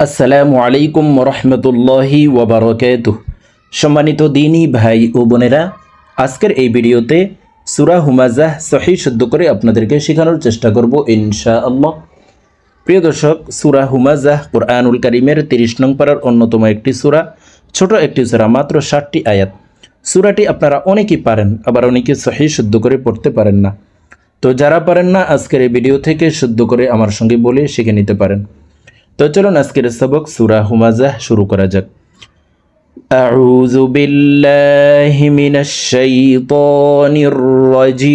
আসসালামু আলাইকুম রহমতুল্লাহি ওয়াবারাকাতুহু। সম্মানিত দিনী ভাই ও বোনেরা, আজকের এই ভিডিওতে সূরা হুমাযাহ সহিহ শুদ্ধ করে আপনাদেরকে শেখানোর চেষ্টা করব ইনশাআল্লাহ। প্রিয় দর্শক, সূরা হুমাযাহ কুরআনুল কারীমের 30 নং পারার অন্যতম একটি সূরা, ছোট একটি সূরা, মাত্র 60টি আয়াত। সূরাটি আপনারা অনেকেই পারেন, আবার অনেকে সহিহ শুদ্ধ করে পড়তে পারেন না। তো যারা পারেন না, আজকের এই ভিডিও থেকে শুদ্ধ করে আমার সঙ্গে বলে শিখে নিতে পারেন। তো চলুন আজকের সবক সূরা হুমাযাহ শুরু করা যাক। আউযু বিল্লাহি মিনাশ শাইতানির রাজীম।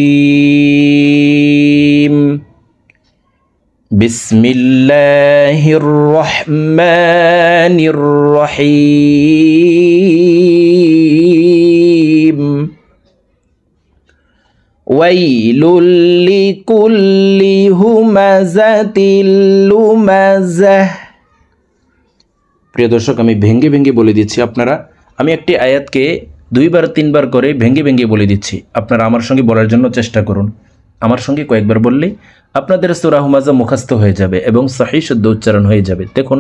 বিসমিল্লাহির রহমানির রহিম। ওয়াইলুল লিকুল্লি হুমাযাতিল লুমাযাহ। প্রিয় দর্শক, আমি ভেঙ্গে ভেঙ্গে বলে দিচ্ছি। আমি একটি আয়াতকে 2-3 বার করে ভেঙ্গে ভেঙ্গে বলে দিচ্ছি। আপনারা আমার সঙ্গে বলার জন্য চেষ্টা করুন। আমার সঙ্গে কয়েকবার বললেই আপনাদের সূরা হুমাযাহ মুখস্থ হয়ে যাবে এবং সহিহ শুদ্ধ উচ্চারণ হয়ে যাবে। দেখুন,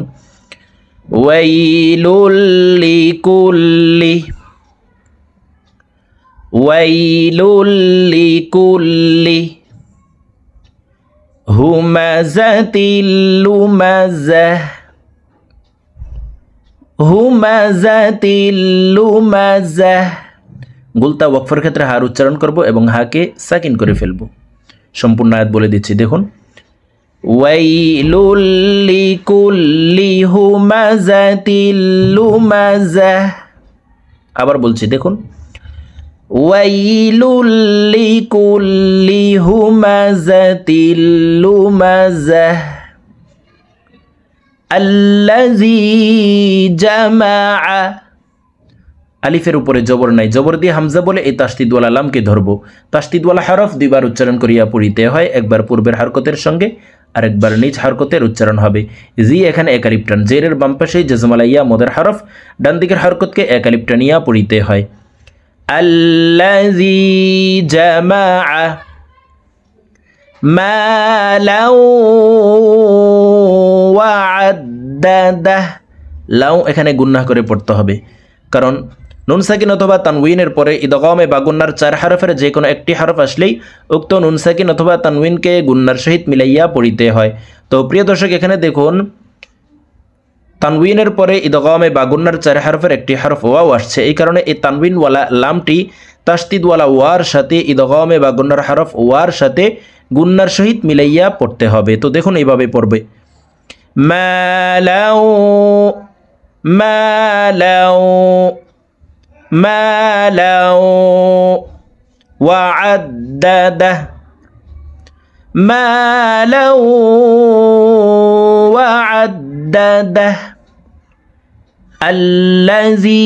ওয়াইলুল লিকুল্লি, ওয়াইলুল লিকুল্লি হুমাযাতিল লুমাযাহ। হুমাযাতিল লুমাযাহ। গুলতা ওয়াকফের ক্ষেত্রে হার উচ্চারণ করব এবং হাকে সাকিন করে ফেলব। সম্পূর্ণ আয়াত বলে দিচ্ছি, দেখুন। ওয়াইলুল লিকুল্লি হুমাযাতিল লুমাযাহ। আবার বলছি, দেখুন। ওয়াইলুল লিকুল্লি হুমাযাতিল লুমাযাহ আল্লাযী জামাআ। আলিফের উপরে জবর নাই, জবর দিয়ে হামজা বলে এই তাসদিদওয়ালা লামকে ধরব। তাসদিদওয়ালা হরফ 2বার উচ্চারণ করিয়া পড়িতে হয়, একবার পূর্বের হরকতের সঙ্গে আর একবার নিজ হরকতের উচ্চারণ হবে। জি এখানে এক আলিফ টান, জেরের বাম পাশে জজমালাইয়া মদের হরফ, ডান দিকের হরকতকে এক আলিফ টানিয়া পড়িতে হয়। আল্লাযী জামাআ মালাও ওয়া আদ্দাদাহ। লাউ এখানে গুন্নাহ করে পড়তে হবে, কারণ নুন সাকিন অথবা তানউইনের পরে ইদগামে বা গুন্নার 4 হরফের যে কোনো একটি হরফ আসলেই উক্ত নুন সাকিন অথবা তানউইনকে গুন্নার সহিত মিলাইয়া পড়িতে হয়। তো প্রিয় দর্শক, এখানে দেখুন, তানউইনের পরে ইদগামে বা গুন্নার 4 হরফের একটি হরফ ওয়াও আসছে। এই কারণে এই তানউইনওয়ালা লামটি তাসদিদওয়ালা ওয়ার সাথে ইদগামে বা গুন্নার হরফ ওয়ার সাথে গুন্নার সহিত মিলাইয়া পড়তে হবে। তো দেখুন, এইভাবে পড়বে। মালাউ মালাউ মালাউ ওয়া আদ্দাদাহ মালাউ ওয়া আদ্দাদাহ আল্লাযী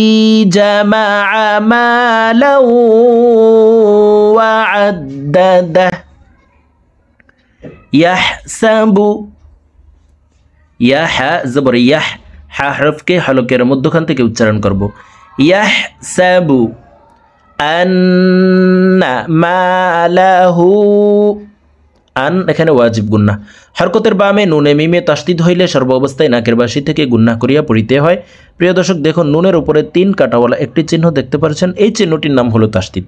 জামাআ মালাউ ওয়া আদ্দাদাহ ইয়াহসাবু। ইয়াহ জবর ইয়াহ, হা হরফকে হলকের মধ্যখান থেকে উচ্চারণ করব। ইয়াহসাবু আন্না মালাহু। আন এখানে ওয়াজিব গুন্নাহ। হরকতের বামে নুনে মিমে তাসদিদ হইলে সর্ব অবস্থায় নাকের বাসি থেকে গুন্নাহ করিয়া পড়িতে হয়। প্রিয় দর্শক, দেখুন, নুনের উপরে 3 কাটাওয়ালা একটি চিহ্ন দেখতে পাচ্ছেন, এই চিহ্নটির নাম হলো তাসদিদ।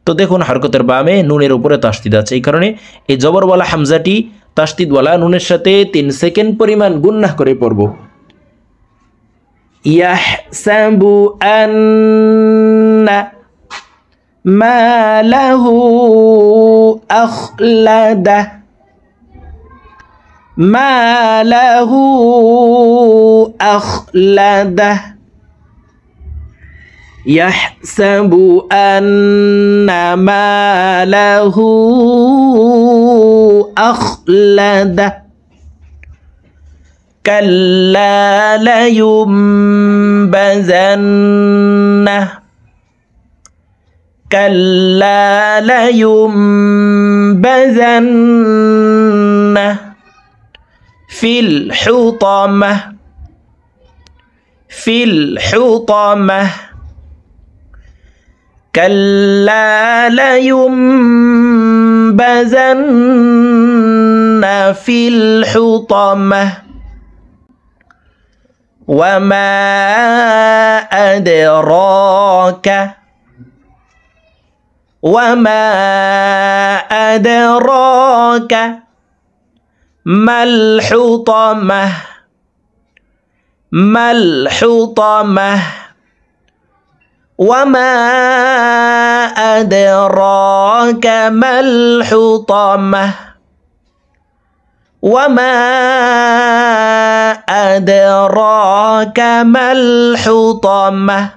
তো দেখুন, হরকতের বামে নুনের উপরে তাসদিদ আছে, এই কারণে এই জবরওয়ালা হামজাটি তাসদিদওয়ালা নুনের সাথে 3 সেকেন্ড পরিমাণ গুন্নাহ করে পড়ব। ইয়াহসাবু আন্না মালাহু আখলাদাহ মালাহু আখলাদাহ ইয়াহসাবু আন্না মালাহু আখলাদাহ কাল্লা লায়ুমবাযান্নাহ কাল্লা লায়ুমবাযান্নাহ ফিল হুতামাহ ফিল হুতামাহ কাল্লা লায়ুমবাযান্না ফিল হুতামাহ وما أدراك وما أدراك ما الحطمة ما الحطمة وما أدراك ما الحطمة وما أدراك ما الحطمة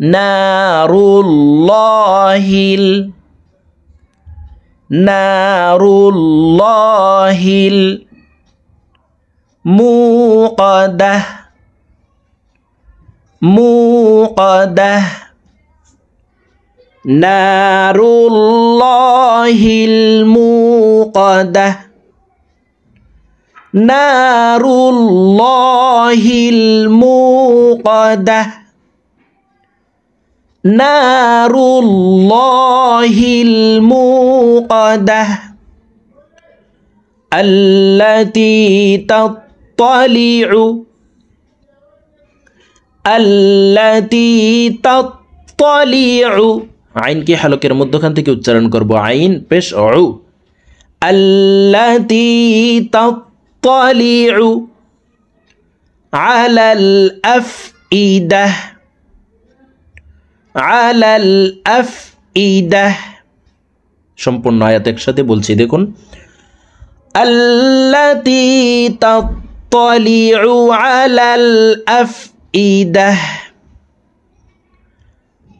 نار الله الموقدة نار الله الموقدة نار الله الموقدة نار الله الموقدة التي تطلع আইন কি হালকের মধ্যখান থেকে উচ্চারণ করব আইন পেশ উ আল্লাতী তাত্তালিউ আলাল আফইদাহ সম্পূর্ণ আয়াত একসাথে বলছি দেখুন আল্লাতী তাত্তালিউ আলাল আফইদাহ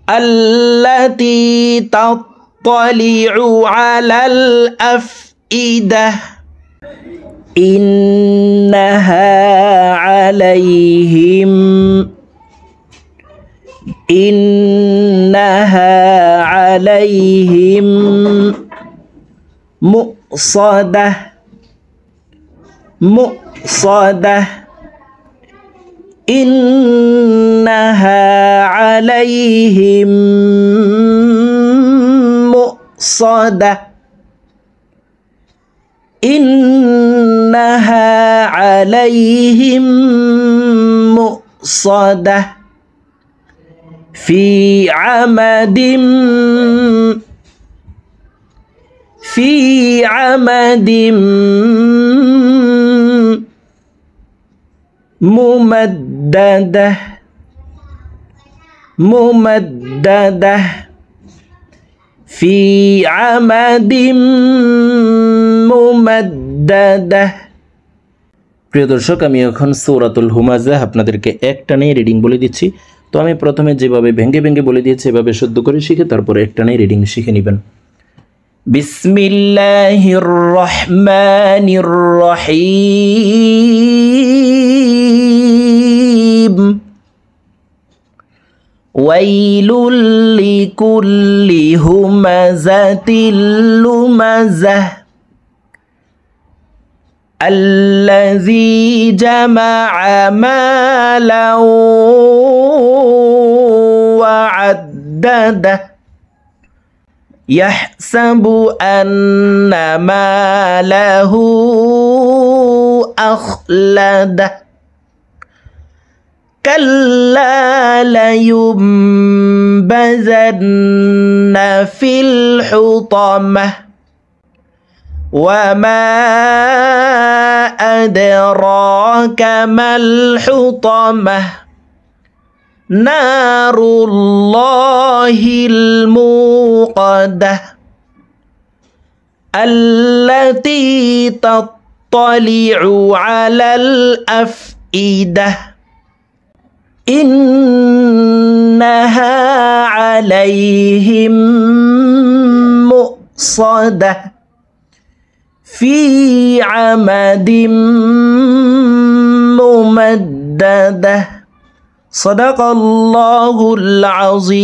التي تطلع على الأفئدة إنها عليهم مؤصدة إنها عليهم مؤصدة إنها عليهم مؤصدة في عمد ممددة في عمد ممددة প্রিয় দর্শক আমি এখন সূরাতুল হুমাযাহ আপনাদেরকে একটানে রিডিং বলে দিচ্ছি তো আমি প্রথমে যেভাবে ভেঙে ভেঙে বলে দিয়েছি এভাবে শুদ্ধ করে শিখে তারপরে একটানে রিডিং শিখে নেবেন বিসমিল্লাহির রহমানির রহিম ওয়াইলুল লিকুল্লি হুমাযাতিল লুমাযাহ الذي جمع مالا وعدده يحسب أن ماله أخلده كلا لينبذن في الحطمة وما أدراك ما الحطمة نار الله الموقدة التي تطلع على الأفئدة إنها عليهم مؤصدة في عمد ممددة صدق الله العظيم